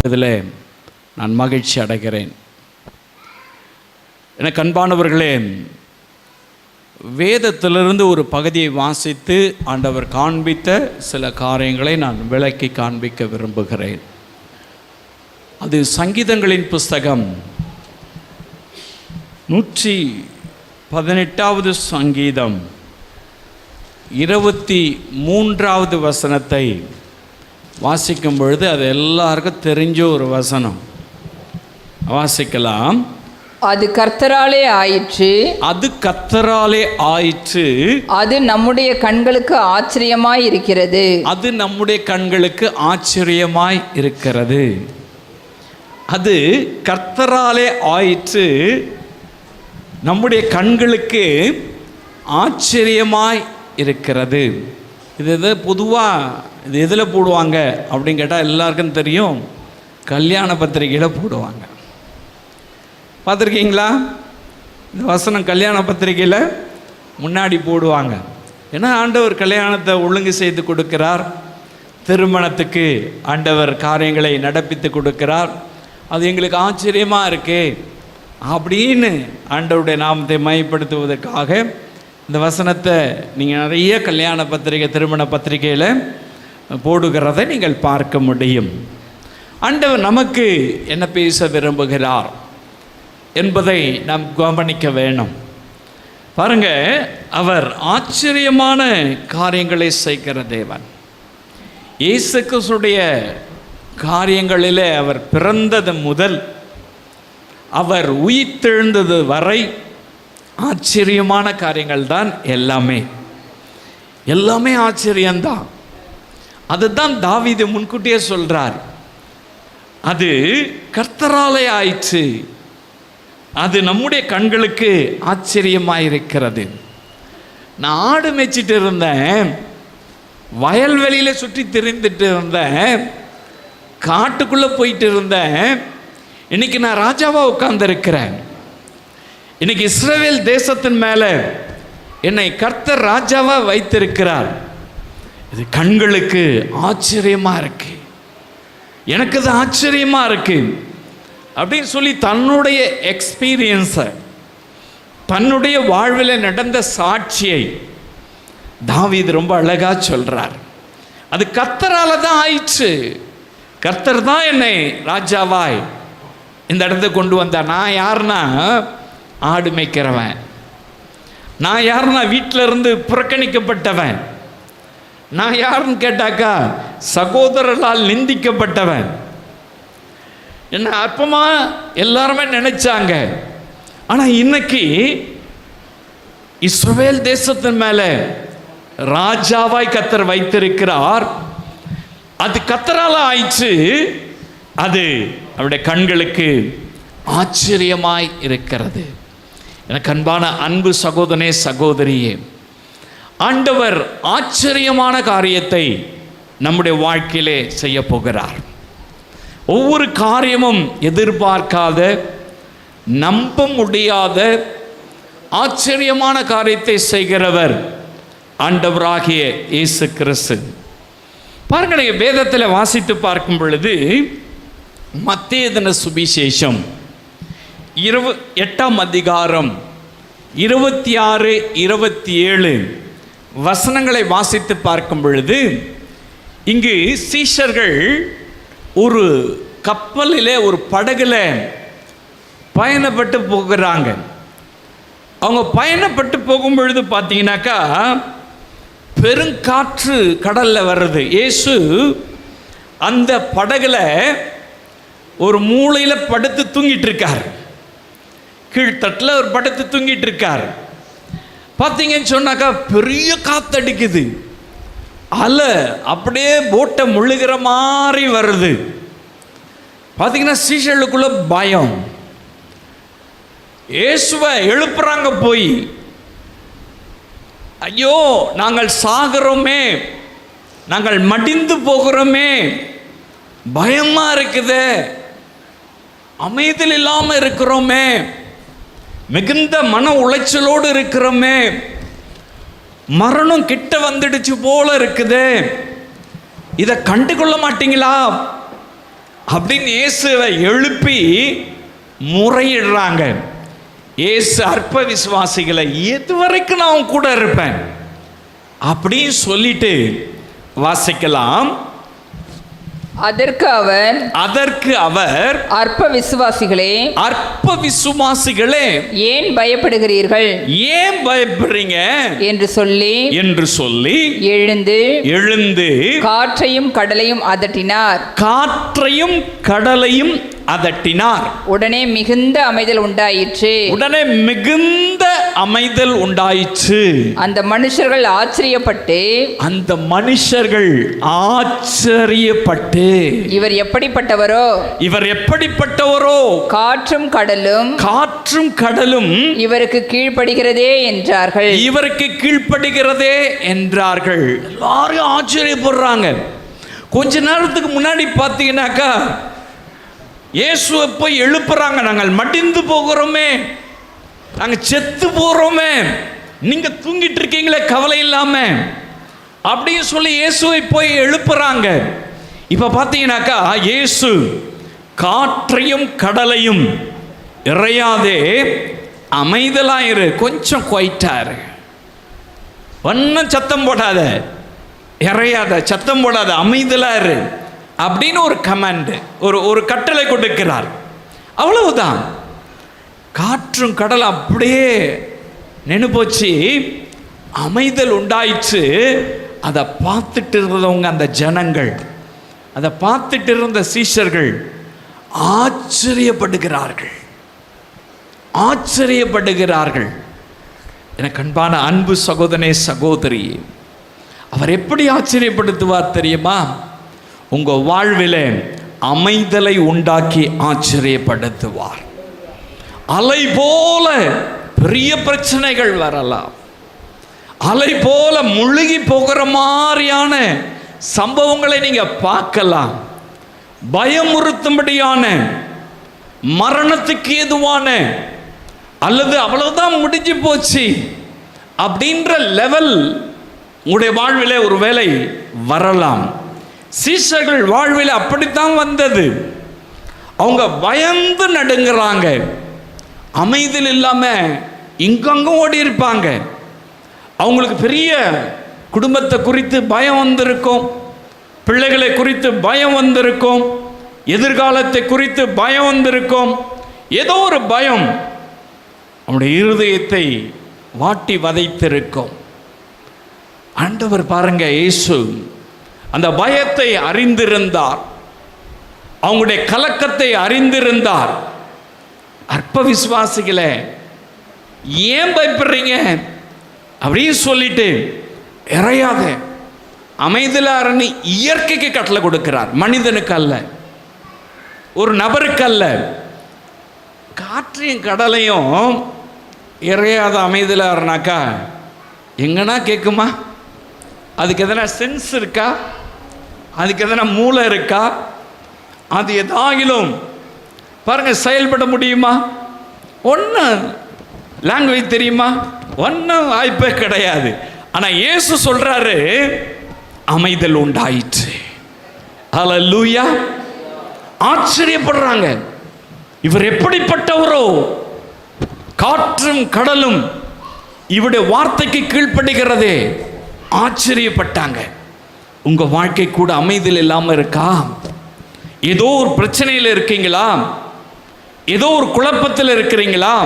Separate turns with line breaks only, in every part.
இதில் நான் மகிழ்ச்சி அடைகிறேன். எனக்கு அன்பானவர்களே, வேதத்திலிருந்து ஒரு பகுதியை வாசித்து ஆண்டவர் காண்பித்த சில காரியங்களை நான் விளக்கி காண்பிக்க விரும்புகிறேன். அது சங்கீதங்களின் புஸ்தகம் 118வது சங்கீதம் 23வது வசனத்தை வாசிக்கும் பொழுது அது எல்லாருக்கும் தெரிஞ்ச ஒரு வசனம். வாசிக்கலாம்.
அது கர்த்தராலே ஆயிற்று,
அது கர்த்தராலே ஆயிற்று,
அது நம்முடைய கண்களுக்கு ஆச்சரியமாய் இருக்கிறது,
அது நம்முடைய கண்களுக்கு ஆச்சரியமாய் இருக்கிறது. அது கர்த்தராலே ஆயிற்று, நம்முடைய கண்களுக்கு ஆச்சரியமாய் இருக்கிறது. இது பொதுவாக இது எதில் போடுவாங்க அப்படின்னு கேட்டால் எல்லாருக்கும் தெரியும், கல்யாண பத்திரிகையில் போடுவாங்க. பார்த்துருக்கீங்களா? இந்த வசனம் கல்யாண பத்திரிகையில் முன்னாடி போடுவாங்க. ஏன்னா ஆண்டவர் கல்யாணத்தை ஒழுங்கு செய்து கொடுக்கிறார், திருமணத்துக்கு ஆண்டவர் காரியங்களை நடப்பித்து கொடுக்கிறார். அது எங்களுக்கு ஆச்சரியமாக இருக்கே அப்படின்னு ஆண்டவருடைய நாமத்தை மையப்படுத்துவதற்காக இந்த வசனத்தை நீங்கள் நிறைய கல்யாண பத்திரிகை, திருமண பத்திரிகையில் போடுகிறதை நீங்கள் பார்க்க முடியும். ஆண்டவர் நமக்கு என்ன பேச விரும்புகிறார் என்பதை நாம் கவனிக்க வேணும். பாருங்க, அவர் ஆச்சரியமான காரியங்களை செய்கிற தேவன். இயேசு கிறிஸ்துடைய காரியங்களிலே அவர் பிறந்தது முதல் அவர் உயிர்த்தெழுந்தது வரை ஆச்சரியமான காரியங்கள் தான். எல்லாமே ஆச்சரியம்தான். அதுதான் தாவீது முன்கூட்டியே சொல்றார், அது கர்த்தராலே ஆயிற்று, அது நம்முடைய கண்களுக்கு ஆச்சரியமாயிருக்கிறது. நான் ஆடு மேய்ச்சிட்டு இருந்தேன், வயல்வெளியில் சுற்றி திரிந்துட்டு இருந்தேன், காட்டுக்குள்ளே போயிட்டு இருந்தேன். இன்னைக்கு நான் ராஜாவாக உட்கார்ந்திருக்கிறேன். இன்னைக்கு இஸ்ரவேல் தேசத்தின் மேலே என்னை கர்த்தர் ராஜாவாக வைத்திருக்கிறார். இது கண்களுக்கு ஆச்சரியமாக இருக்கு, எனக்கு அது ஆச்சரியமாக இருக்கு அப்படின்னு சொல்லி தன்னுடைய எக்ஸ்பீரியன்ஸை, தன்னுடைய வாழ்வில் நடந்த சாட்சியை தாவீது ரொம்ப அழகா சொல்றார். அது கர்த்தரால தான் ஆயிடுச்சு, கர்த்தர் தான் என்னை ராஜாவாய் இந்த இடத்துக்கு கொண்டு வந்தார். நான் யாருன்னா ஆடு மேய்க்கிறவன், நான் யாருன்னா வீட்டில் இருந்து புறக்கணிக்கப்பட்டவன், நான் யாருன்னு கேட்டாக்கா சகோதரர்களால் நிந்திக்கப்பட்டவன். என்ன அற்பமா எல்லாருமே நினைச்சாங்க. ஆனால் இன்னைக்கு இஸ்ரவேல் தேசத்தின் மேலே ராஜாவாய் கர்த்தர் வைத்திருக்கிறார். அது கர்த்தரால ஆயிற்று, அது அவருடைய கண்களுக்கு ஆச்சரியமாய் இருக்கிறது. எனக்கு அன்பான அன்பு சகோதரனே, சகோதரியே, ஆண்டவர் ஆச்சரியமான காரியத்தை நம்முடைய வாழ்க்கையிலே செய்ய போகிறார். ஒவ்வொரு காரியமும் எதிர்பார்க்காத, நம்ப முடியாத ஆச்சரியமான காரியத்தை செய்கிறவர் ஆண்டவராகிய இயேசு கிறிஸ்து. பாருங்கள், வேதத்தில் வாசித்து பார்க்கும் பொழுது மத்தேயு சுவிசேஷம் 8ஆம் அதிகாரம் 26, 27 வசனங்களை வாசித்து பார்க்கும் பொழுது, இங்கு சீஷர்கள் ஒரு கப்பலிலே, ஒரு படகுல பயணப்பட்டு போகிறாங்க. அவங்க பயணப்பட்டு போகும் பொழுது பார்த்தீங்கன்னாக்கா பெருங்காற்று கடல்ல வர்றது. இயேசு அந்த படகுல ஒரு மூலையில் படுத்து தூங்கிட்டு இருக்கார், கீழ்த்தட்டில் ஒரு படுத்து தூங்கிட்டு இருக்கார். பார்த்தீங்கன்னு சொன்னாக்கா பெரிய காத்தடிக்குது, அலை அப்படியே போட்டை முழுகிற மாதிரி வருது. பார்த்தீங்கன்னா சீஷர்களுக்குள்ள பயம். இயேசுவை எழுப்புறாங்க போய், ஐயோ நாங்கள் சாகிறோமே, நாங்கள் மடிந்து போகிறோமே, பயமா இருக்குது, அமைதியில் இல்லாமல் இருக்கிறோமே, மிகுந்த மன உளைச்சலோடு இருக்கிறோமே, மரணம் கிட்ட வந்துடுச்சு போல இருக்குது, இதை கண்டுகொள்ள மாட்டீங்களா அப்படின்னு இயேசுவை எழுப்பி முறையிடுறாங்க. இயேசு அற்ப விசுவாசிகளை எது வரைக்கும் நான் உன் கூட இருப்பேன் அப்படின்னு சொல்லிட்டு வாசிக்கலாம்.
அதற்கு அவர் அற்ப விசுவாசிகளே ஏன் பயப்படுகிறீர்கள்,
ஏன் பயப்படுறீங்க
என்று சொல்லி எழுந்து காற்றையும் கடலையும் அதட்டினார். உடனே மிகுந்த அமைதல் உண்டாயிற்று. அந்த மனுஷர்கள் ஆச்சரியப்பட்டு இவர் எப்படிப்பட்டவரோ காற்றும் கடலும் இவருக்கு கீழ்ப்படுகிறதே என்றார்கள்.
எல்லாரும் ஆச்சரியப்படுறாங்க. கொஞ்ச நேரத்துக்கு முன்னாடி பார்த்தீங்கன்னாக்கா இயேசுவை போய் எழுப்புறாங்க. நாங்கள் மடிந்து போகிறோமே, நாங்கள் செத்து போகிறோமே, நீங்கள் தூங்கிட்டு இருக்கீங்களே கவலை இல்லாம அப்படின்னு சொல்லி இயேசுவை போய் எழுப்புறாங்க. இப்போ பார்த்தீங்கன்னாக்கா இயேசு காற்றையும் கடலையும் இறையாதே அமைதலாயிரு, கொஞ்சம் குவைட்டாரு, ஒன்றும் சத்தம் போடாத, இறையாத, சத்தம் போடாத, அமைதலாயிரு அப்படின்னு ஒரு கமாண்ட், ஒரு கட்டளை கொடுக்கிறார். அவ்வளவுதான். காற்றும் கடல் அப்படியே நின்று போச்சு, அமைதல் உண்டாயிற்று. அதை பார்த்துட்டு இருந்தவங்க, அந்த ஜனங்கள், அதை பார்த்துட்டு இருந்த சீஷர்கள் ஆச்சரியப்படுகிறார்கள். எனக்கு அன்பான அன்பு சகோதரனே, சகோதரி, அவர் எப்படி ஆச்சரியப்படுத்துவார் தெரியுமா? உங்க வாழ்வில் அமைதலை உண்டாக்கி ஆச்சரியப்படுத்துவார். அலை போல பெரிய பிரச்சனைகள் வரலாம், அலை போல முழுகி போகிற மாதிரியான சம்பவங்களை நீங்க பார்க்கலாம். பயமுறுத்தும்படியான, மரணத்துக்கு ஏதுவான, அல்லது அவ்வளவுதான் முடிஞ்சு போச்சு அப்படின்ற லெவல் உங்களுடைய வாழ்வில் ஒரு வேளை வரலாம். சீஷர்கள் வாழ்வில் அப்படித்தான் வந்தது. அவங்க பயந்து நடுங்கிறாங்க, அமைதல் இல்லாம இங்கங்கும் ஓடி இருப்பாங்க. அவங்களுக்கு பெரிய குடும்பத்தை குறித்து பயம் வந்திருக்கும், பிள்ளைகளை குறித்து பயம் வந்திருக்கும், எதிர்காலத்தை குறித்து பயம் வந்திருக்கும். ஏதோ ஒரு பயம் அவனுடைய இருதயத்தை வாட்டி வதைத்திருக்கும். ஆண்டவர் பாருங்க, இயேசு அந்த பயத்தை அறிந்திருந்தார், அவங்களுடைய கலக்கத்தை அறிந்திருந்தார். அற்ப விசுவாசிகளே ஏன் பயப்படுறீங்க அப்படின்னு சொல்லிட்டு இறையாத அமைதலாரன்னு இயற்கைக்கு கட்டளை கொடுக்கிறார், மனிதனுக்கு அல்ல, ஒரு நபருக்கு அல்ல. காற்றையும் கடலையும் இறையாத அமைதலாரனாக்கா எங்கன்னா கேட்குமா? அதுக்கு எதனா சென்ஸ் இருக்கா? அதுக்கு எதனா மூளை இருக்கா? அது எதாகிலும் பாருங்க செயல்பட முடியுமா? ஒன்றும் லாங்குவேஜ் தெரியுமா? ஒன்றும் வாய்ப்பே கிடையாது. ஆனால் இயேசு சொல்றாரு அமைதல் உண்டாயிற்று. ஹல்லேலூயா. ஆச்சரியப்படுறாங்க, இவர் எப்படிப்பட்டவரோ, காற்றும் கடலும் இவருடைய வார்த்தைக்கு கீழ்ப்படுகிறதே. ஆச்சரியப்பட்டாங்க. உங்க வாழ்க்கை கூட அமைதல் இல்லாமல் இருக்கா? ஏதோ ஒரு பிரச்சனையில் இருக்கீங்களா? ஏதோ ஒரு குழப்பத்தில் இருக்கிறீங்களா?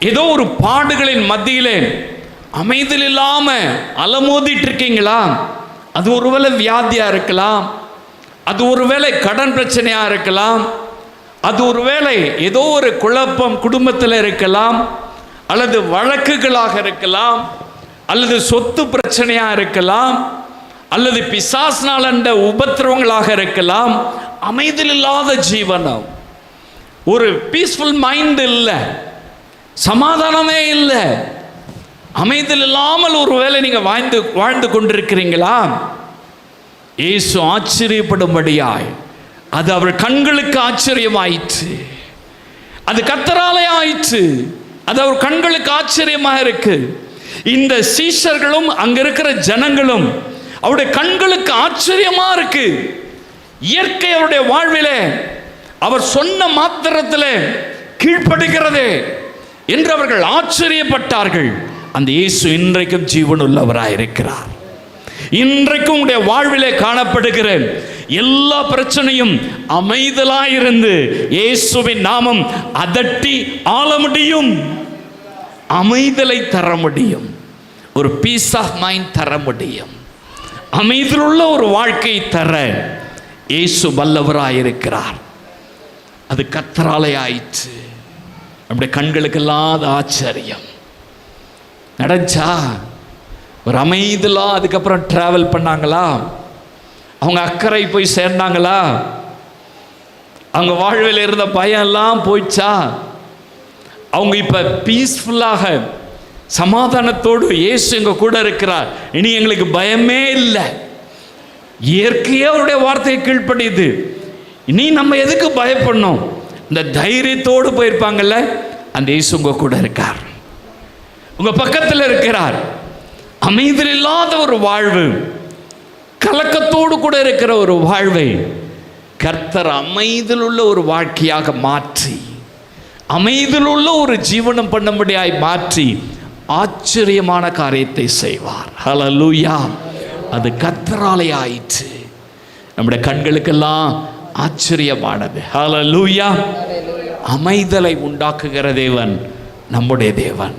ஏதோ ஒரு பாடுகளின் மத்தியிலே அமைதல் இல்லாம அலமோதிட்டு இருக்கீங்களா? அது ஒருவேளை வியாதியா இருக்கலாம், அது ஒருவேளை கடன் பிரச்சனையா இருக்கலாம், அது ஒருவேளை ஏதோ ஒரு குழப்பம் குடும்பத்தில் இருக்கலாம், அல்லது வழக்குகளாக இருக்கலாம், அல்லது சொத்து பிரச்சனையா இருக்கலாம், அல்லது பிசாசினால் அந்த உபத்திரவங்களாக இருக்கலாம். அமைதல் இல்லாத ஜீவனம், ஒரு பீஸ்ஃபுல் மைண்ட் இல்லை, சமாதானமே இல்லை, அமைதல் இல்லாமல் ஒரு வேளை நீங்க வாழ்ந்து கொண்டிருக்கிறீங்களா? இயேசு ஆச்சரியப்படும்படியாய், அது அவர் கண்களுக்கு ஆச்சரியமாயிற்று, அது கர்த்தராலே ஆயிற்று, அது அவர் கண்களுக்கு ஆச்சரியமாக இருக்கு. இந்த சீஷர்களும் அங்க இருக்கிற ஜனங்களும் அவருடைய கண்களுக்கு ஆச்சரியமா இருக்கு. இயற்கை அவருடைய வாழ்விலே அவர் சொன்ன மாத்திரத்திலே கீழ்ப்படுகிறதே என்று அவர்கள் ஆச்சரியப்பட்டார்கள். அந்த இயேசு இன்றைக்கும் ஜீவனுள்ளவராயிருக்கிறார். இன்றைக்கும் உடைய வாழ்விலே காணப்படுகிற எல்லா பிரச்சனையும் அமைதலாயிருந்து இயேசுவின் நாமம் அதட்டி ஆள முடியும். அமைதலை தர முடியும். ஒரு பீஸ் ஆஃப் மைண்ட் தர முடியும். அமைதியுள்ள ஒரு வாழ்க்கை தர இயேசு வல்லவராயிருக்கிறார். அது கர்த்தராலே ஆயிற்று. நம்முடைய கண்களுக்கெல்லாம் அது ஆச்சரியம். நடந்துச்சா? ஒரு அமைதியாக அதுக்கப்புறம் டிராவல் பண்ணாங்களா? அவங்க அக்கறை போய் சேர்ந்தாங்களா? அவங்க வாழ்வில் இருந்த பயம் எல்லாம் போயிடுச்சா? அவங்க இப்போ பீஸ்ஃபுல்லாக சமாதானத்தோடு இயேசு எங்க கூட இருக்கிறார், இனி எங்களுக்கு பயமே இல்லை. இயற்கையே அவருடைய வார்த்தையை கீழ்ப்படியுது. இனி நம்ம எதுக்கு பயப்படணும்? இந்த தைரியத்தோடு போயிருப்பாங்கல்ல, அந்த இயேசு உங்க கூட இருக்கார், உங்க பக்கத்தில் இருக்கிறார். அமைதியில் இல்லாத ஒரு வாழ்வு, கலக்கத்தோடு கூட இருக்கிற ஒரு வாழ்வை கர்த்தர் அமைதியில் உள்ள ஒரு வாழ்க்கையாக மாற்றி, அமைதியில் உள்ள ஒரு ஜீவனம் பண்ணும்படியாய் மாற்றி ஆச்சரியமான காரியத்தை செய்வார். ஹல்லேலூயா! அது கர்த்தராலே ஆயிற்று. நம்முடைய கண்களுக்கெல்லாம் ஆச்சரியமானது. ஹல்லேலூயா! அமைதலை உண்டாக்குகிற தேவன் நம்முடைய தேவன்.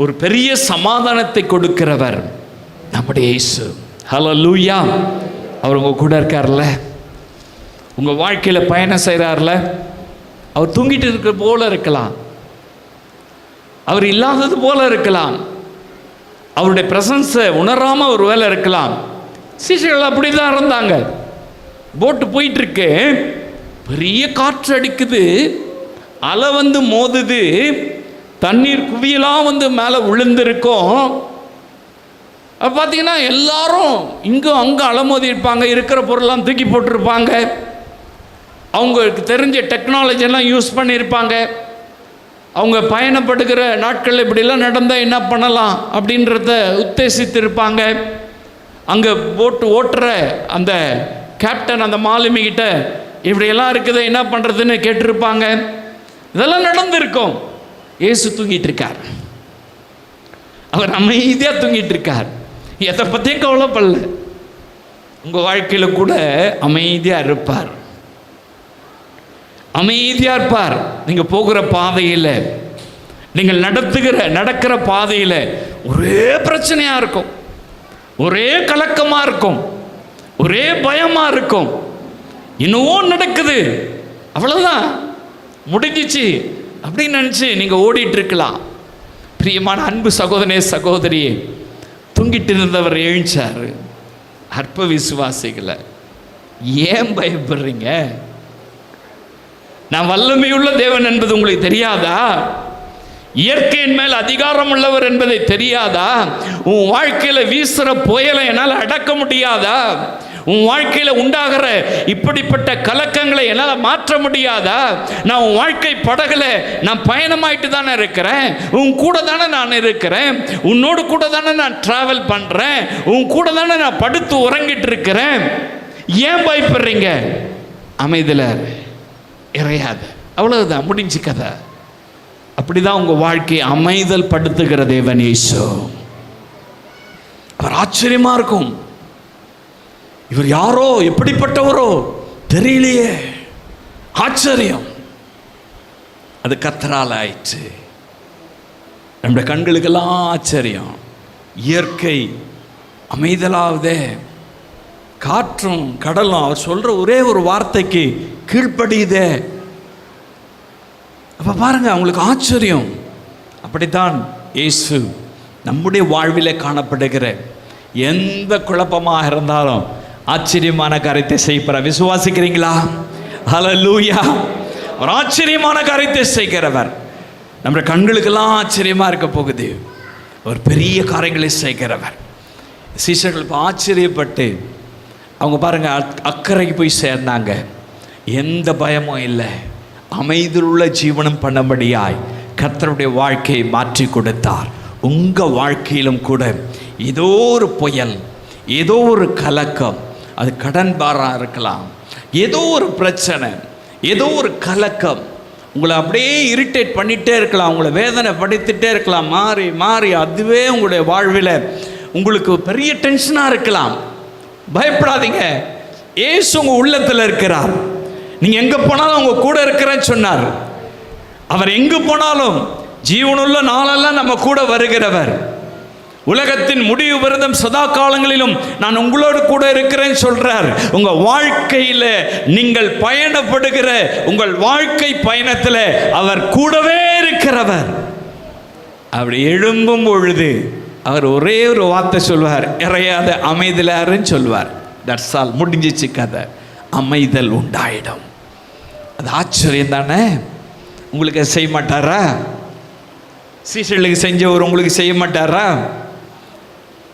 ஒரு பெரிய சமாதானத்தை கொடுக்கிறவர் நம்முடைய இயேசு. ஹல்லேலூயா! அவர் உங்க கூட இருக்கார்ல, உங்க வாழ்க்கையில பயணம் செய்கிறார்ல. அவர் தூங்கிட்டு இருக்கிற போல இருக்கலாம், அவர் இல்லாதது போல இருக்கலாம், அவருடைய பிரசன்ஸை உணராம ஒரு வேலை இருக்கலாம். சீஷர்கள் அப்படிதான் இருந்தாங்க. போட்டு போயிட்டு இருக்கு, பெரிய காற்று அடிக்குது, அலை வந்து மோதுது, தண்ணீர் குவியெல்லாம் வந்து மேலே விழுந்திருக்கும். பார்த்தீங்கன்னா எல்லாரும் இங்கும் அங்கே அலமோதி இருப்பாங்க, இருக்கிற பொருள்லாம் தூக்கி போட்டிருப்பாங்க, அவங்களுக்கு தெரிஞ்ச டெக்னாலஜியெல்லாம் யூஸ் பண்ணியிருப்பாங்க. அவங்க பயணப்படுகிற நாட்கள் இப்படிலாம் நடந்தால் என்ன பண்ணலாம் அப்படின்றத உத்தேசித்திருப்பாங்க. அங்கே போட்டு ஓட்டுற அந்த கேப்டன் அந்த மாலுமிகிட்ட இப்படியெல்லாம் இருக்குது என்ன பண்ணுறதுன்னு கேட்டிருப்பாங்க. இதெல்லாம் நடந்திருக்கும். இயேசு தூங்கிட்டு இருக்கார், அவர் அமைதியாக தூங்கிட்டு இருக்கார், எதை பற்றியும் கவலைப்படல. உங்கள் வாழ்க்கையில் கூட அமைதியாக இருப்பார், அமைதியாக இருப்பார். நீங்கள் போகிற பாதையில், நீங்கள் நடக்கிற பாதையில் ஒரே பிரச்சனையாக இருக்கும், ஒரே கலக்கமாக இருக்கும், ஒரே பயமாக இருக்கும். இன்னும் நடக்குது, அவ்வளோதான், முடிஞ்சிச்சு அப்படின்னு நினச்சி நீங்கள் ஓடிட்டு இருக்கலாம். பிரியமான அன்பு சகோதரனே சகோதரியே, தூங்கிட்டு இருந்தவர் எழுந்தார். அற்ப விசுவாசிகளை ஏன் பயப்படுறீங்க? நான் வல்லமையுள்ள தேவன் என்பது உங்களுக்கு தெரியாதா? இயற்கையின் மேல் அதிகாரம் உள்ளவர் என்பதை தெரியாதா? உன் வாழ்க்கையில் வீசுகிற புயலை என்னால் அடக்க முடியாதா? உன் வாழ்க்கையில் உண்டாகிற இப்படிப்பட்ட கலக்கங்களை என்னால் மாற்ற முடியாதா? நான் உன் வாழ்க்கை படகுல நான் பயணமாயிட்டு தானே இருக்கிறேன், உன் கூட தானே நான் இருக்கிறேன், உன்னோடு கூட தானே நான் டிராவல் பண்ணுறேன், உன் கூட தானே நான் படுத்து உறங்கிட்டு இருக்கிறேன். ஏன் பயப்படுறீங்க? அமைதியில் இறையாது, அவ்வளவுதான், முடிஞ்சு கதை. அப்படிதான் உங்க வாழ்க்கையை அமைதல் படுத்துகிற தேவன் இயேசு. அவர் ஆச்சரியமா இருக்கும். இவர் யாரோ, எப்படிப்பட்டவரோ தெரியலையே, ஆச்சரியம். அது கர்த்தரால் ஆயிற்று. நம்முடைய கண்களுக்கெல்லாம் ஆச்சரியம். இயற்கை அமைதலாவதே, காற்றும் கடலும் அவர் சொல்ற ஒரே ஒரு வார்த்தைக்கு கீழ்ப்படியுதே. அப்ப பாருங்க, அவங்களுக்கு ஆச்சரியம். அப்படித்தான் இயேசு நம்முடைய வாழ்வில் காணப்படுகிற எந்த குழப்பமாக இருந்தாலும் ஆச்சரியமான காரியத்தை செய்கிறார். விசுவாசிக்கிறீங்களா? ஹல்லேலூயா! ஒரு ஆச்சரியமான காரியத்தை செய்கிறவர். நம்முடைய கண்களுக்கெல்லாம் ஆச்சரியமா இருக்க போகுது. ஒரு பெரிய காரியங்களை செய்கிறவர். சீஷர்கள் இப்போ ஆச்சரியப்பட்டு அவங்க பாருங்க அக்கறைக்கு போய் சேர்ந்தாங்க. எந்த பயமும் இல்லை, அமைதியுள்ள ஜீவனம் பண்ணும்படியாய் கர்த்தருடைய வாழ்க்கையை மாற்றி கொடுத்தார். உங்கள் வாழ்க்கையிலும் கூட ஏதோ ஒரு புயல், ஏதோ ஒரு கலக்கம், அது கடன் பாரம் இருக்கலாம், ஏதோ ஒரு பிரச்சனை, ஏதோ ஒரு கலக்கம் உங்களை அப்படியே இரிட்டேட் பண்ணிகிட்டே இருக்கலாம், உங்களை வேதனை படுத்திகிட்டே இருக்கலாம். மாறி மாறி அதுவே உங்களுடைய வாழ்வில் உங்களுக்கு பெரிய டென்ஷனாக இருக்கலாம். பயப்படாதீங்க, ஏசு உங்கள் உள்ளத்தில் இருக்கிறார். நீங்கள் எங்கே போனாலும் அவங்க கூட இருக்கிறேன்னு சொன்னார். அவர் எங்கு போனாலும் ஜீவனுள்ள நாளெல்லாம் நம்ம கூட வருகிறவர். உலகத்தின் முடிவு விரதம் சதா காலங்களிலும் நான் உங்களோடு கூட இருக்கிறேன்னு சொல்றார். உங்க வாழ்க்கையில் நீங்கள் பயணப்படுகிற உங்கள் வாழ்க்கை பயணத்தில் அவர் கூடவே இருக்கிறவர். அப்படி எழும்பும் பொழுது அவர் ஒரே ஒரு வார்த்தை சொல்வார், இறையாத அமைதலாருன்னு சொல்வார். தட்ஸ் ஆல், முடிஞ்சிச்சு கதை. அமைதல் உண்டாயிடும். அது ஆச்சரியம் தானே? உங்களுக்கு செய்ய மாட்டாரா? சீசர்களுக்கு செஞ்சவர் உங்களுக்கு செய்ய மாட்டாரா?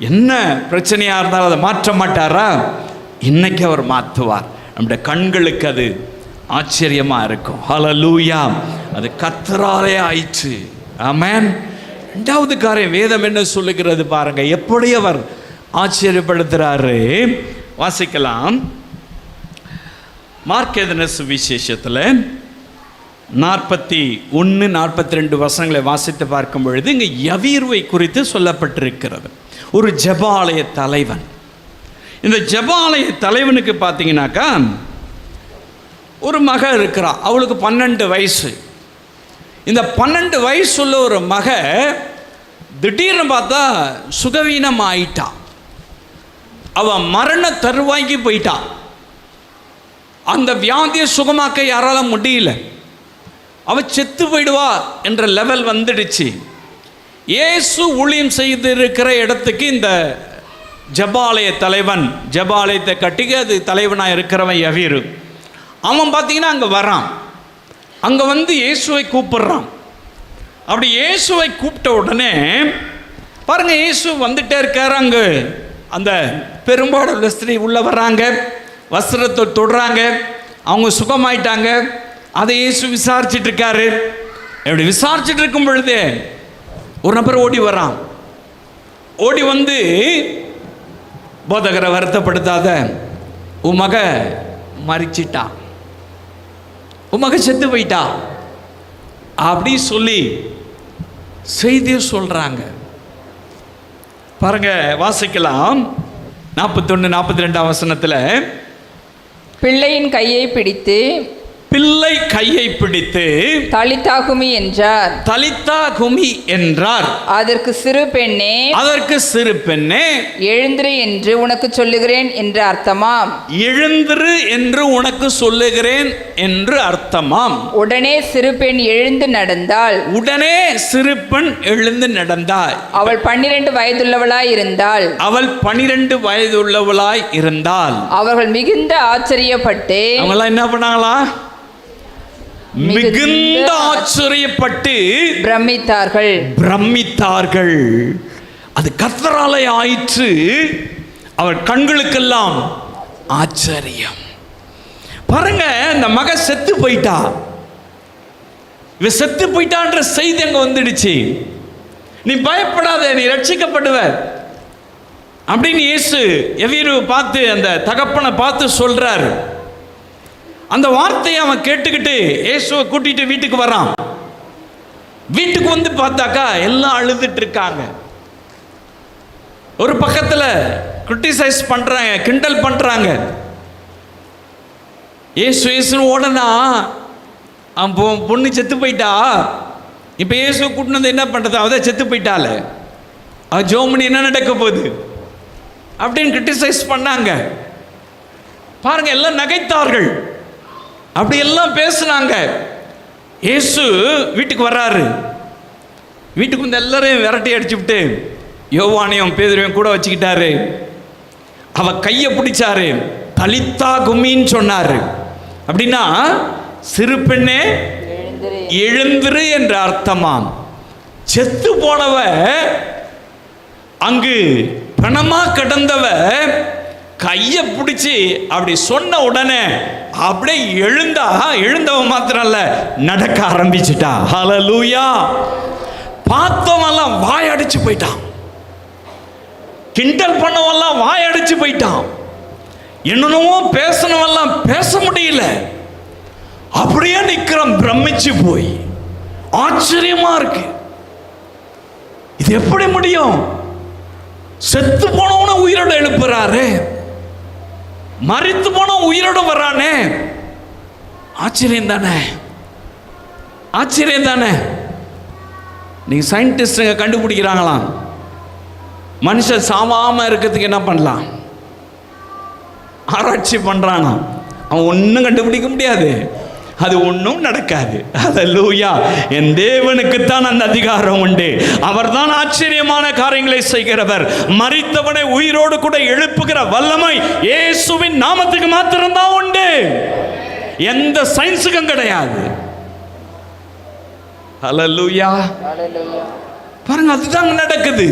என்ன பிரச்சனையாக இருந்தாலும் அதை மாற்ற மாட்டாரா? இன்னைக்கு அவர் மாற்றுவார். நம்முடைய கண்களுக்கு அது ஆச்சரியமாக இருக்கும். ஹல்லேலூயா! அது கர்த்தராலே ஆயிற்று. ஆமென். ரெண்டாவது காரியம் வேதம் என்ன சொல்லுகிறது பாருங்க, எப்படி அவர் ஆச்சரியப்படுத்துகிறாரு. வாசிக்கலாம். மார்க் எழுதின சுவிசேஷத்தில் 41, 42 வசனங்களை வாசித்து பார்க்கும் பொழுது இங்கே யவீருவை குறித்து சொல்லப்பட்டிருக்கிறது. ஒரு ஜெபாலய தலைவன். இந்த ஜெபாலய தலைவனுக்கு பார்த்தீங்கன்னாக்கா ஒரு மக இருக்கிறா. அவளுக்கு 12 வயசு. இந்த 12 வயசுள்ள ஒரு மக திடீர்னு பார்த்தா சுகவீனம் ஆயிட்டான். அவன் மரண தருவாய்க்கு போயிட்டான். அந்த வியாதியை சுகமாக்க யாரால முடியல. அவ செத்து போயிடுவா என்ற லெவல் வந்துடுச்சு. இயேசு ஊழியம் செய்து இருக்கிற இடத்துக்கு இந்த ஜெபாலய தலைவன், ஜெபாலயத்தை கட்டிக்க அது தலைவனாக இருக்கிறவன் யவீரு, அவன் பார்த்தீங்கன்னா அங்கே வரான். அங்கே வந்து இயேசுவை கூப்பிடுறான். அப்படி இயேசுவை கூப்பிட்ட உடனே பாருங்க, இயேசு வந்துட்டே இருக்காரு. அங்கே அந்த பெரும்பாடுள்ள ஸ்திரீ உள்ள வர்றாங்க, வஸ்திரத்தை தொடுறாங்க, அவங்க சுகமாயிட்டாங்க. அதை இயேசு விசாரிச்சுட்டு இருக்காரு. எப்படி விசாரிச்சுட்டு இருக்கும் பொழுது ஒரு நபர் ஓடி வரான். ஓடி வந்து, போதகரை வருத்தப்படுத்தாத, உன் மக மரிச்சிட்டா, உன் மக செத்து போயிட்டா அப்படி சொல்லி செய்தியை சொல்றாங்க. பாருங்க, வாசிக்கலாம். 41, 42 வசனத்தில்
பிள்ளையின் கையை பிடித்து,
பிள்ளை கையை பிடித்து
தலித்தா குமி என்றார்.
தலித்தா குமி என்றார்.
அதற்கு சிறு பெண்ணே,
அதற்கு சிறு பெண்ணே,
எழுந்திரு என்று உனக்கு சொல்லுகிறேன் என்று அர்த்தமாம்.
எழுந்திரு என்று உனக்கு சொல்லுகிறேன் என்று அர்த்தமாம்.
உடனே சிறு பெண் எழுந்து நடந்தாள்.
உடனே சிறு பெண் எழுந்து நடந்தாள்.
அவள் 12 வயதுள்ளவளாய் இருந்தாள்.
அவள் 12 வயதுள்ளவளாய் இருந்தாள்.
அவர்கள் மிகுந்த ஆச்சரியப்பட்டு,
அவங்களாம் என்ன பண்ணாங்களா? மிகுந்த ஆச்சரியப்பட்டு பிரமித்தார்கள். அது கர்த்தராலே ஆயிற்று. அவர் கண்களுக்கெல்லாம் ஆச்சரியம். பாருங்க, இந்த மக செத்து போயிட்டா. இவ செத்து போயிட்டான்ற செய்தி அங்க வந்துடுச்சு. நீ பயப்படாத, நீ ரட்சிக்கப்படுவ அப்படின்னு இயேசு யவீரு பார்த்து, அந்த தகப்பனை பார்த்து சொல்றார். அந்த வார்த்தையை அவன் கேட்டுக்கிட்டு இயேசுவை கூட்டிட்டு வீட்டுக்கு வரான். வீட்டுக்கு வந்து பார்த்தாக்கா எல்லாம் அழுதுட்டு இருக்காங்க. ஒரு பக்கத்தில் கிரிட்டிசைஸ் பண்றாங்க, கிண்டல் பண்றாங்க. இயேசுன்னு ஓடனா அவன் பொண்ணு செத்து போயிட்டா. இப்போ இயேசுவை கூட்டினு வந்து என்ன பண்றது? அவதான் செத்து போயிட்டால, அவ ஜோமனி என்ன நடக்க போகுது அப்படின்னு கிரிட்டிசைஸ் பண்ணாங்க. பாருங்க, எல்லாம் நகைத்தார்கள், அப்படி எல்லாம் பேசுனாங்க. இயேசு வீட்டுக்கு வர்றாரு. வீட்டுக்கு வந்து எல்லாரையும் விரட்டி அடிச்சு விட்டு யோவானையும் பேதுருவையும் கூட வச்சுக்கிட்டாரு. அவ கையை பிடிச்சாரு, தலித்தா குமின்னு சொன்னாரு. அப்படின்னா சிறு பெண்ணே எழுந்திரு என்ற அர்த்தமாம். செத்து போனவ, அங்கு பணமா கிடந்தவ கையை பிடிச்சி அப்படி சொன்ன உடனே அப்படியே எழுந்தவ மாத்திரம் இல்ல, நடக்க ஆரம்பிச்சுட்டா. ஹல்லேலூயா! பார்த்தவெல்லாம் வாயடிச்சு போயிட்டான். கிண்டல் பண்ணவெல்லாம் வாயடிச்சு போயிட்டான். என்னென்னவோ பேசணுமெல்லாம் பேச முடியல. அப்படியே நிக்கிறோம் பிரமிச்சு போய். ஆச்சரியமா இருக்கு. இது எப்படி முடியும்? செத்து போனவன உயிரோட எழுப்புறாரு, மரித்து போன உயிரோட வரானே. ஆச்சரியம் தானே, ஆச்சரியம் தானே. நீங்க சயின்டிஸ்டுங்க கண்டுபிடிக்கிறாங்களாம், மனுஷன் சாவாம இருக்கிறதுக்கு என்ன பண்ணலாம், ஆராய்ச்சி பண்றானா. அவன் ஒன்றும் கண்டுபிடிக்க முடியாது, அது ஒன்றும் நடக்காது. ஹல்லேலூயா. என் தேவனுக்குத்தான் அந்த அதிகாரம் உண்டு. அவர்தான் ஆச்சரியமான காரியங்களை செய்கிறவர். மரித்தவனை உயிரோடு கூட எழுப்புகிற வல்லமை இயேசுவின் நாமத்துக்கு மாத்திரம்தான் உண்டு, எந்த சயின்ஸுக்கும் கிடையாது. ஹல்லேலூயா. பாருங்க, அதுதான் நடக்குது.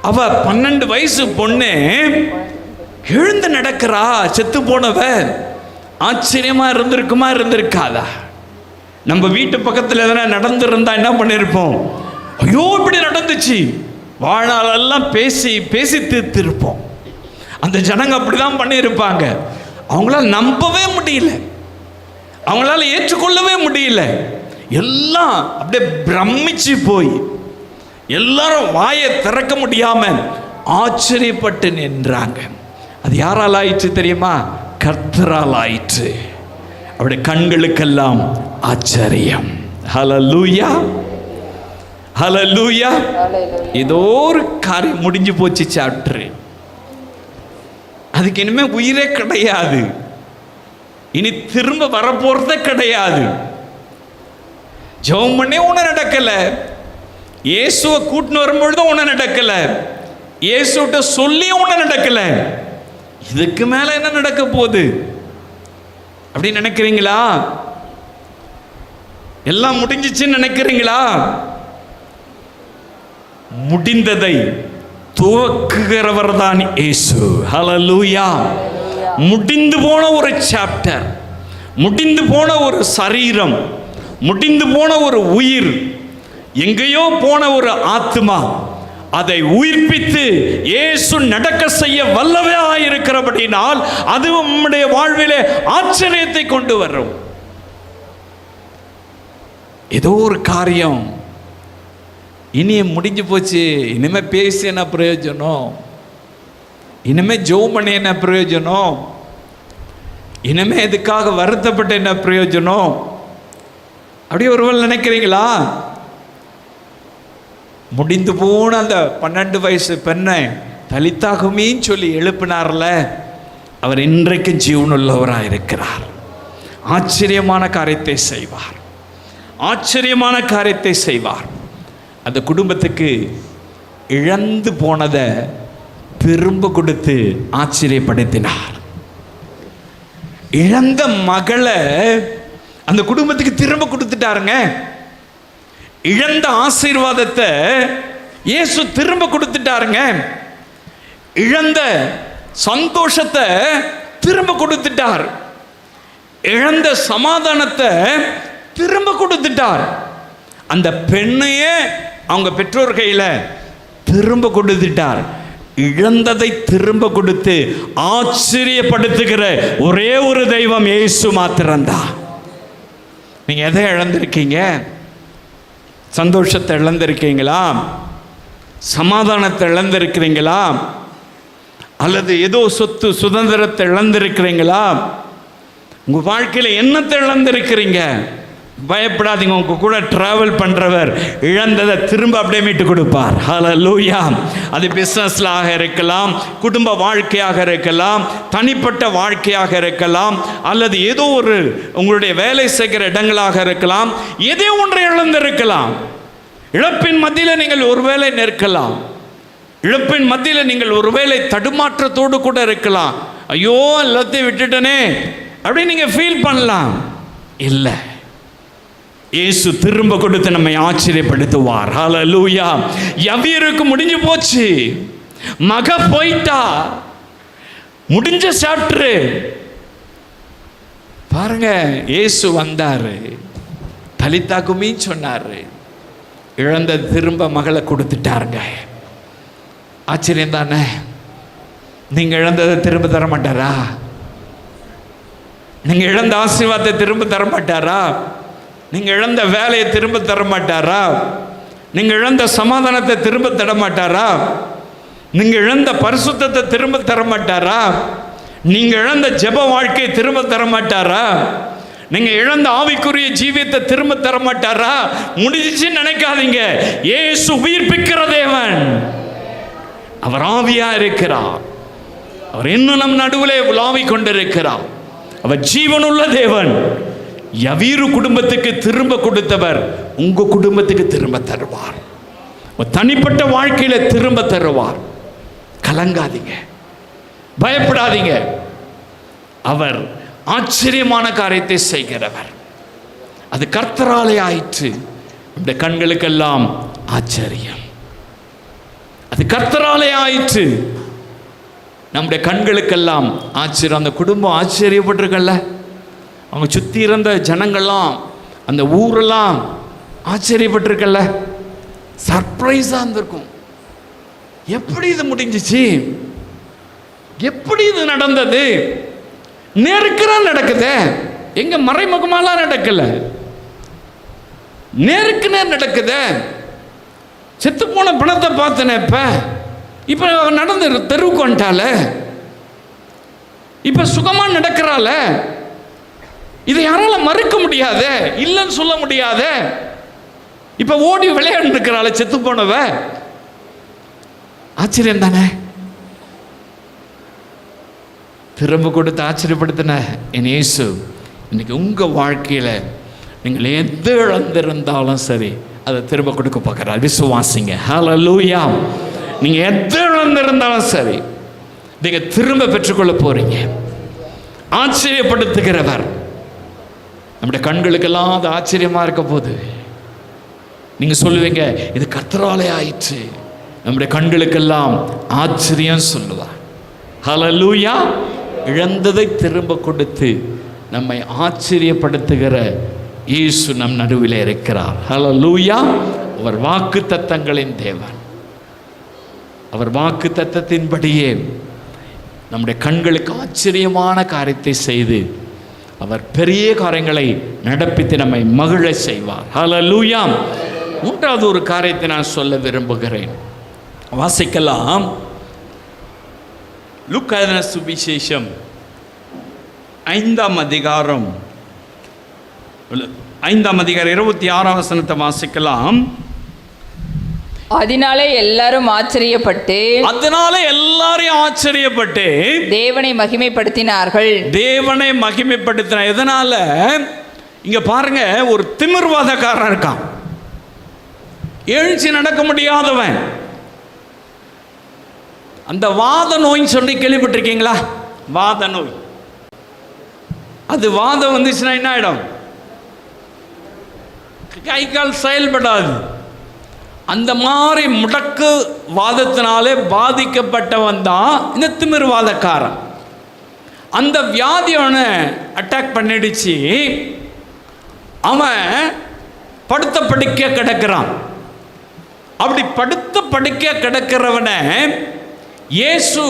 அவ 12 வயசு பொண்ணு எழுந்து நடக்கிறா, செத்து போனவ. ஆச்சரியமா இருந்திருக்குமா, இருந்திருக்காதா? நம்ம வீட்டு பக்கத்தில் எதனா நடந்திருந்தா என்ன பண்ணிருப்போம்? ஐயோ இப்படி நடந்துச்சு, வாழ்நாளெல்லாம் பேசி பேசி தீர்த்திருப்போம். அந்த ஜனங்க அப்படிதான் பண்ணியிருப்பாங்க. அவங்களால நம்பவே முடியல, அவங்களால ஏற்றுக்கொள்ளவே முடியல. எல்லாம் அப்படியே பிரமிச்சு போய் எல்லாரும் வாயை திறக்க முடியாம ஆச்சரியப்பட்டு நின்றாங்க. அது யாரால் ஆயிற்று தெரியுமா? கர்த்தரால் ஆயிற்று. அவருடைய கண்களுக்கெல்லாம் ஆச்சரியம். ஹல்லேலூயா, ஹல்லேலூயா. ஏதோ ஒரு காரியம் முடிஞ்சு போச்சு சாப்டர். அதுக்கு இனிமே உயிரே கிடையாது, இனி திரும்ப வரப்போறதே கிடையாது. ஜெபம் பண்ணி ஒன்றும் நடக்கல, இயேசுவை கூட்டின்னு வரும்பொழுதும் ஒன்றும் நடக்கல, இயேசுட்ட சொல்லி ஒன்றும் நடக்கல. இதுக்கு மேல என்ன நடக்க போகுது அப்படின்னு நினைக்கிறீங்களா? எல்லாம் முடிஞ்சிச்சுன்னு நினைக்கிறீங்களா? முடிந்ததை துவக்குகிறவர் தான் இயேசு. ஹல்லேலூயா. முடிந்து போன ஒரு சாப்டர், முடிந்து போன ஒரு சரீரம், முடிந்து போன ஒரு உயிர், எங்கேயோ போன ஒரு ஆத்மா, அதை உயிர்ப்பித்து இயேசு நடக்க செய்ய வல்லமையாக இருக்கிறபடினால் அது நம்முடைய வாழ்விலே ஆச்சரியத்தை கொண்டு வரும். ஏதோ ஒரு காரியம் இனி முடிஞ்சு போச்சு, இனிமே பேசி என்ன பிரயோஜனம், இனிமே ஜெபம் பண்ணி என்ன பிரயோஜனம், இனிமே இதுக்காக வருத்தப்பட்டு என்ன பிரயோஜனம் அப்படி ஒருவர் நினைக்கிறீங்களா? முடிந்து போன அந்த 12 வயசு பெண்ணை தலித்தாகுமின்னு சொல்லி எழுப்பினார்ல, அவர் இன்றைக்கு ஜீவனுள்ளவராக இருக்கிறார். ஆச்சரியமான காரியத்தை செய்வார், ஆச்சரியமான காரியத்தை செய்வார். அந்த குடும்பத்துக்கு இழந்து போனதை திரும்ப கொடுத்து ஆச்சரியப்படுத்தினார். இழந்த மகளை அந்த குடும்பத்துக்கு திரும்ப கொடுத்துட்டாருங்க. இழந்த ஆசீர்வாதத்தை இயேசு திரும்ப கொடுத்துட்டாருங்க. இழந்த சந்தோஷத்தை திரும்ப கொடுத்துட்டார். இழந்த சமாதானத்தை திரும்ப கொடுத்துட்டார். அந்த பெண்ணையே அவங்க பெற்றோர் கையில திரும்ப கொடுத்துட்டார். இழந்ததை திரும்ப கொடுத்து ஆச்சரியப்படுத்துகிற ஒரே ஒரு தெய்வம் இயேசு மாத்திரம்தான். நீங்க எதை இழந்திருக்கீங்க? சந்தோஷத்தை இழந்திருக்கீங்களா? சமாதானத்தை இழந்திருக்கிறீங்களா? அல்லது ஏதோ சொத்து சுதந்திரத்தை இழந்திருக்கிறீங்களா? உங்க வாழ்க்கையில என்னத்தை இழந்திருக்கிறீங்க? பயப்படாதீங்க, உங்க கூட டிராவல் பண்றவர் இழந்ததை திரும்ப அப்படியே மீட்டு கொடுப்பார். ஹல்லேலூயா. அது பிசினஸ்லாக இருக்கலாம், குடும்ப வாழ்க்கையாக இருக்கலாம், தனிப்பட்ட வாழ்க்கையாக இருக்கலாம், அல்லது ஏதோ ஒரு உங்களுடைய வேலை செய்கிற இடங்களாக இருக்கலாம். ஏதோ ஒன்றை இழந்திருக்கலாம். இழப்பின் மத்தியில் நீங்கள் ஒருவேளை நிற்கலாம். இழப்பின் மத்தியில் நீங்கள் ஒருவேளை தடுமாற்றத்தோடு கூட இருக்கலாம். ஐயோ எல்லாத்தையும் விட்டுட்டனே அப்படின்னு நீங்க ஃபீல் பண்ணலாம். இல்லை, இயேசு திரும்ப கொடுத்து நம்மை ஆச்சரியப்படுத்துவார். ஹல்லேலூயா. யவீருக்கு முடிஞ்சு போச்சு, மக போயிட்டா, முடிஞ்ச சாப்டர். பாருங்க, இயேசு வந்தாரு, தலித்தாக்குமி சொன்னாரு, இழந்த திரும்ப மகளை கொடுத்துட்டாருங்க. ஆச்சரியம் தானே? நீங்க இழந்ததை திரும்ப தர மாட்டாரா? நீங்க இழந்த ஆசீர்வாதத்தை திரும்ப தர மாட்டாரா? நீங்க இழந்த வேலையை திரும்ப தர மாட்டாரா? நீங்க இழந்த சமாதானத்தை திரும்ப தர மாட்டாரா? நீங்க இழந்த பரிசுத்தத்தை திரும்ப தர மாட்டாரா? நீங்க இழந்த ஜெப வாழ்க்கையை திரும்ப தர மாட்டாரா? நீங்க இழந்த ஆவிக்குரிய ஜீவியத்தை திரும்ப தர மாட்டாரா? முடிஞ்சிச்சுன்னு நினைக்காதீங்க. இயேசு உயிர்ப்பிக்கிற தேவன். அவர் ஆவியா இருக்கிறார். அவர் இன்னும் நம் நடுவிலே உலாவிக் கொண்டிருக்கிறார். அவர் ஜீவனுள்ள தேவன். யவீரு குடும்பத்துக்கு திரும்ப கொடுத்தவர் உங்க குடும்பத்துக்கு திரும்ப தருவார். தனிப்பட்ட வாழ்க்கையில திரும்ப தருவார். கலங்காதீங்க, பயப்படாதீங்க. அவர் ஆச்சரியமான காரியத்தை செய்கிறவர். அது கர்த்தராலே ஆயிற்று. இந்த கண்களுக்கெல்லாம் ஆச்சரியம். அது கர்த்தராலே ஆயிற்று. நம்முடைய கண்களுக்கெல்லாம் ஆச்சரியம். அந்த குடும்பம் ஆச்சரியப்பட்டிருக்கல்ல, அவங்க சுற்றி இருந்த ஜனங்கள்லாம், அந்த ஊரெல்லாம் ஆச்சரியப்பட்டிருக்கல்ல, சர்ப்ரைஸாக இருந்திருக்கும். எப்படி இது முடிஞ்சிச்சு? எப்படி இது நடந்தது? நேருக்கு நடக்குது. எங்க மறைமுகமாலாம் நடக்கல, நேருக்கு நேர் நடக்குது. செத்து போன பணத்தை பார்த்தேன். இப்ப நடந்து தெருவுக்கு வந்துட்டால, இப்ப சுகமா நடக்கிறாள. இதை யாரால மறுக்க முடியாத, இல்லைன்னு சொல்ல முடியாத. இப்ப ஓடி விளையாண்டு இருக்கிறாள் செத்து போனவ. ஆச்சரியம் தானே? திரும்ப கொடுத்து ஆச்சரியப்படுத்தின என் இயேசு இன்னைக்கு உங்க வாழ்க்கையில நீங்கள் எது இழந்திருந்தாலும் சரி அதை திரும்ப கொடுக்க பார்க்கிறார். விசுவாசிங்க. ஹல்லேலூயா. நீங்க எது இழந்திருந்தாலும் சரி நீங்க திரும்ப பெற்றுக்கொள்ள போறீங்க. ஆச்சரியப்படுத்துகிறவர். நம்முடைய கண்களுக்கெல்லாம் அது ஆச்சரியமா இருக்க போது நீங்க சொல்லுவீங்க, இது கர்த்தராலே ஆயிற்று. நம்முடைய கண்களுக்கெல்லாம் ஆச்சரியம் சொல்லுவார். ஹல்லேலூயா. இழந்ததை திரும்ப கொடுத்து நம்மை ஆச்சரியப்படுத்துகிற இயேசு நம் நடுவிலே இருக்கிறார். ஹல்லேலூயா. அவர் வாக்கு தத்தங்களின் தேவன். அவர் வாக்கு தத்தத்தின்படியே நம்முடைய கண்களுக்கு ஆச்சரியமான காரியத்தை செய்து அவர் பெரிய காரியங்களை நடப்பித்து நம்மை மகிழ செய்வார். ஹல்லேலூயா. மூன்றாவது ஒரு காரியத்தை நான் சொல்ல விரும்புகிறேன். வாசிக்கலாம். லூக்கா சுவிசேஷம் 5ஆம் அதிகாரம் 26ஆம் வசனத்தை வாசிக்கலாம்.
அதனாலே எல்லாரும் ஆச்சரியப்பட்டு தேவனை மகிமைப்படுத்தினார்கள்.
தேவனை மகிமைப்படுத்தின. எதனால? இங்க பாருங்க, ஒரு திமிர்வாதக்காரன் இருக்கான், எழுச்சி நடக்க முடியாதவன். அந்த வாத நோய் சொல்லி கேள்விப்பட்டிருக்கீங்களா? வாத நோய். அது வாதம் வந்துச்சுன்னா என்ன ஆயிடும்? கை கால் செயல்படாது. அந்த மாதிரி முடக்கு வாதத்தினாலே பாதிக்கப்பட்டவன் தான் இந்த திமிர்வாதக்காரன். அந்த வியாதி அவனை அட்டாக் பண்ணிடுச்சு. அவன் படுத்த படுக்க கிடக்கிறான். அப்படி படுத்த படுக்க கிடக்கிறவனை இயேசு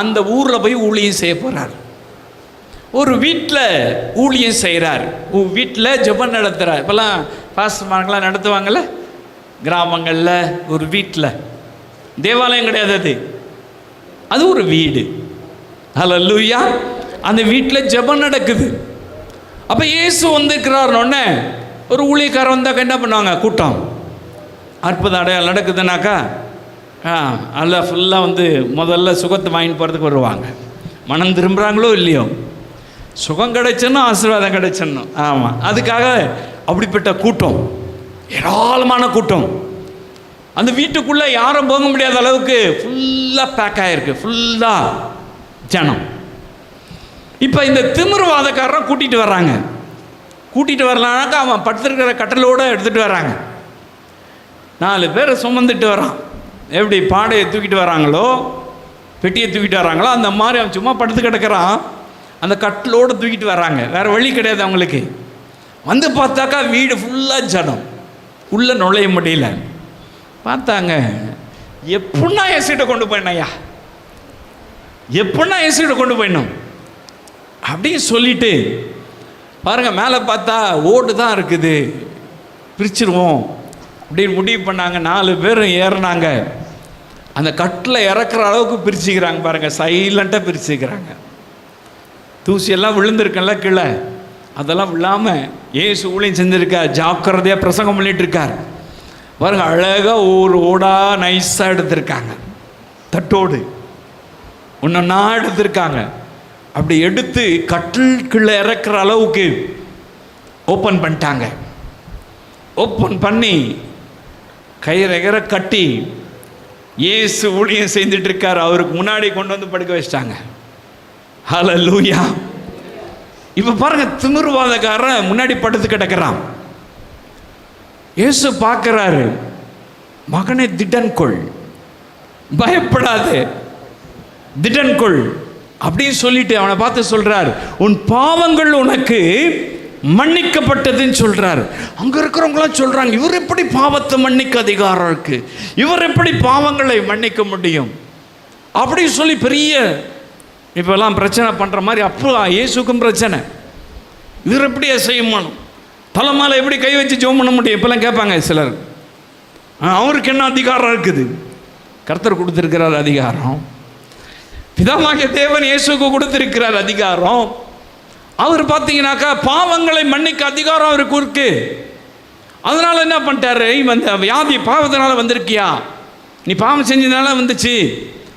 அந்த ஊரில் போய் ஊழியம் செய்ய போறார். ஒரு வீட்டில் ஊழியம் செய்கிறார். வீட்டில் ஜெபம் நடத்துகிறார். இப்போல்லாம் பாஸ்டர்மார்கள்லாம் நடத்துவாங்கள்ல கிராமங்களில். ஒரு வீட்டில், தேவாலயம் கிடையாது, அது ஒரு வீடு. ஹல்லேலூயா. அந்த வீட்டில் ஜெபம் நடக்குது. அப்போ இயேசு வந்துருக்கிறாருன்னொன்னே ஒரு ஊழியக்காரர் வந்தாக்கா என்ன பண்ணுவாங்க? கூட்டம் அற்புத அடையாளம் நடக்குதுனாக்கா அதில் ஃபுல்லாக முதல்ல சுகத்தை வாங்கிட்டு போகிறதுக்கு வருவாங்க. மனம் திரும்புகிறாங்களோ இல்லையோ, சுகம் கிடைச்சணும், ஆசீர்வாதம் கிடைச்சணும். ஆமாம், அதுக்காக அப்படிப்பட்ட கூட்டம், ஏராளமான கூட்டம். அந்த வீட்டுக்குள்ளே யாரும் போக முடியாத அளவுக்கு ஃபுல்லாக பேக் ஆகிருக்கு, ஃபுல்லாக ஜனம். இப்போ இந்த திமிர்வாதக்காரரை கூட்டிகிட்டு வர்றாங்க. கூட்டிகிட்டு வரலான்னாக்கா அவன் படுத்துருக்கிற கட்டலோடு எடுத்துகிட்டு வர்றாங்க. 4 பேரை சுமந்துட்டு வரான். எப்படி பாடையை தூக்கிட்டு வராங்களோ, பெட்டியை தூக்கிட்டு வராங்களோ, அந்த மாதிரி அவன் சும்மா படுத்து கிடக்கிறான். அந்த கட்டிலோடு தூக்கிட்டு வர்றாங்க. வேறு வழி கிடையாது அவங்களுக்கு. வந்து பார்த்தாக்கா வீடு ஃபுல்லாக ஜனம், உள்ளே நுழைய முடியல. பார்த்தாங்க, எப்படின்னா என் சீட்டை கொண்டு போயினையா, எப்படின்னா இயேசுகிட்ட கொண்டு போயிடணும் அப்படின்னு சொல்லிட்டு பாருங்க, மேலே பார்த்தா ஓடு தான் இருக்குது, பிரிச்சிருவோம் அப்படின்னு முடிவு பண்ணாங்க. 4 பேர் ஏறினாங்க. அந்த கட்டில் இறக்குற அளவுக்கு பிரிச்சுக்கிறாங்க பாருங்க, சைலண்ட்டாக பிரிச்சுக்கிறாங்க. தூசியெல்லாம் விழுந்திருக்கல கீழே, அதெல்லாம் விழாமல் ஏசு ஊழியம் செஞ்சுருக்கார், ஜாக்கிரதையாக பிரசங்கம் பண்ணிட்டு இருக்கார் பாருங்க. அழகாக ஒரு ஓடா நைஸாக எடுத்திருக்காங்க, தட்டோடு ஒன்றா எடுத்திருக்காங்க. அப்படி எடுத்து கட்டிலுக்குள்ளே இறக்குற அளவுக்கு ஓப்பன் பண்ணிட்டாங்க. ஓப்பன் பண்ணி கயிறை கட்டி இயேசு ஊழியம் செஞ்சுட்டு இருக்கார், அவருக்கு முன்னாடி கொண்டு வந்து படுக்க வச்சிட்டாங்க. ஹல்லேலூயா. இப்போ பாருங்க, திமிர்வாதக்காரன் முன்னாடி படுத்து கிடக்கிறான். இயேசு பார்க்கிறாரு, மகனே திடன்கொள், பயப்படாது, திடன்கொள் அப்படின்னு சொல்லிட்டு அவனை பார்த்து சொல்றார், உன் பாவங்கள் உனக்கு மன்னிக்கப்பட்டதுன்னு சொல்றார். அங்க இருக்கிறவங்களாம் சொல்றாங்க, இவர் எப்படி பாவத்தை மன்னிக்க அதிகாரம் இருக்கு, இவர் எப்படி பாவங்களை மன்னிக்க முடியும் அப்படின்னு சொல்லி பெரிய இப்பெல்லாம் பிரச்சனை பண்ற மாதிரி. அப்போ இயேசுக்கும் பிரச்சனை, இவர் எப்படி செய்யணும், தலைமையில எப்படி கை வச்சு ஜெபம் பண்ண முடியும் இப்பெல்லாம் கேட்பாங்க சிலர். அவருக்கு என்ன அதிகாரம் இருக்குது? கர்த்தர் கொடுத்திருக்கிறார் அதிகாரம், பிதாவாகிய தேவன் இயேசுக்கு கொடுத்திருக்கிறார் அதிகாரம். அவர் பார்த்தீங்கன்னாக்கா பாவங்களை மன்னிக்க அதிகாரம் அவருக்கு இருக்கு. அதனால என்ன பண்ணிட்டாரு, இந்த வியாதி பாவத்தினால வந்திருக்கியா, நீ பாவம் செஞ்சதுனால வந்துச்சு,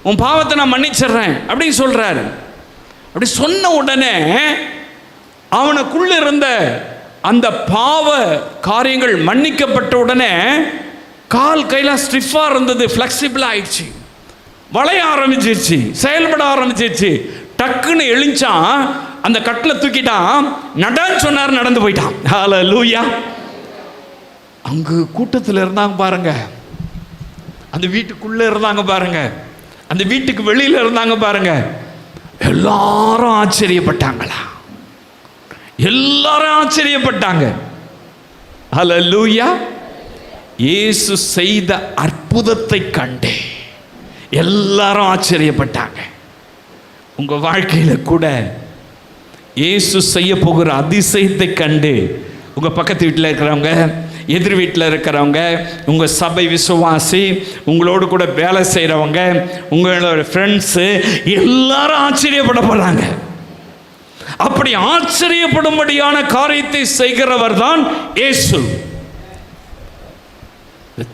உன் பாவத்தை நான் மன்னிச்சிடுறேன் அப்படின்னு சொல்றாரு. அப்படி சொன்ன உடனே அவனுக்குள்ள இருந்த அந்த பாவ காரியங்கள் மன்னிக்கப்பட்ட உடனே கால் கையெல்லாம் ஸ்டிஃபாக இருந்தது, ஃப்ளெக்சிபிளாக ஆயிடுச்சு, வளைய ஆரம்பிச்சிருச்சு, செயல்பட ஆரம்பிச்சிருச்சு. டக்குன்னு எழுஞ்சான், அந்த கட்டில் தூக்கிட்டான், நடன்னு சொன்னார், நடந்து போயிட்டான். ஹல்லேலூயா. அங்கு கூட்டத்தில் இருந்தாங்க பாருங்க, அந்த வீட்டுக்குள்ளே இருந்தாங்க பாருங்க, அந்த வீட்டுக்கு வெளியில் இருந்தாங்க பாருங்க, எல்லாரும் ஆச்சரியப்பட்டாங்களா, எல்லாரும் ஆச்சரியப்பட்டாங்க. ஹல்லேலூயா. இயேசு செய்த அற்புதத்தை கண்டு எல்லாரும் ஆச்சரியப்பட்டாங்க. உங்க வாழ்க்கையில கூட இயேசு செய்ய போகிற அதிசயத்தை கண்டு உங்க பக்கத்து வீட்டில் இருக்கிறவங்க, எதிர் வீட்டில் இருக்கிறவங்க, உங்க சபை விசுவாசி, உங்களோடு கூட வேலை செய்கிறவங்க, உங்களோட ஃப்ரெண்ட்ஸு எல்லாரும் ஆச்சரியப்பட போறாங்க. அப்படி ஆச்சரியப்படும்படியான காரியத்தை செய்கிறவர் தான் இயேசு.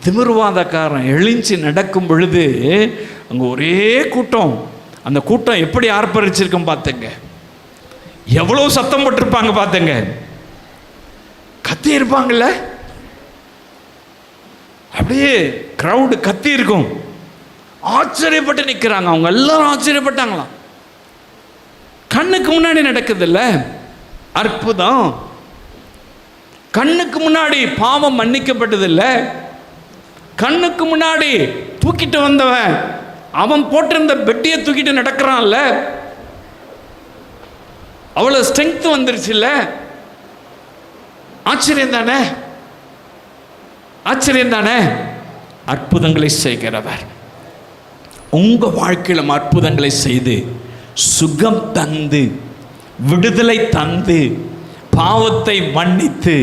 திமிர்வாதக்காரன் எழுஞ்சி நடக்கும் பொழுது அங்க ஒரே கூட்டம், அந்த கூட்டம் எப்படி ஆர்ப்பரிச்சிருக்கும் பார்த்துங்க, எவ்வளவு சத்தம் போட்டிருப்பாங்க பார்த்துங்க, கத்தி இருப்பாங்கல்ல, அப்படியே கிரவுடு கத்தி இருக்கும், ஆச்சரியப்பட்டு நிற்கிறாங்க. அவங்க எல்லாரும் ஆச்சரியப்பட்டாங்களாம். கண்ணுக்கு முன்னாடி நடக்குதுல்ல அற்புதம், கண்ணுக்கு முன்னாடி பாவம் மன்னிக்கப்பட்டதில்ல, கண்ணுக்கு முன்னாடி தூக்கிட்டு வந்தவன் அவன் போட்டிருந்த பெட்டியை தூக்கிட்டு நடக்கிறான்ல, அவ்வளவு ஸ்ட்ரென்த் வந்துருச்சு இல்ல. ஆச்சரியம் தானே, ஆச்சரியம் தானே. அற்புதங்களை செய்கிறவர் உங்க வாழ்க்கையிலும் அற்புதங்களை செய்து சுகம் தந்து விடுதலை தந்து பாவத்தை மன்னித்து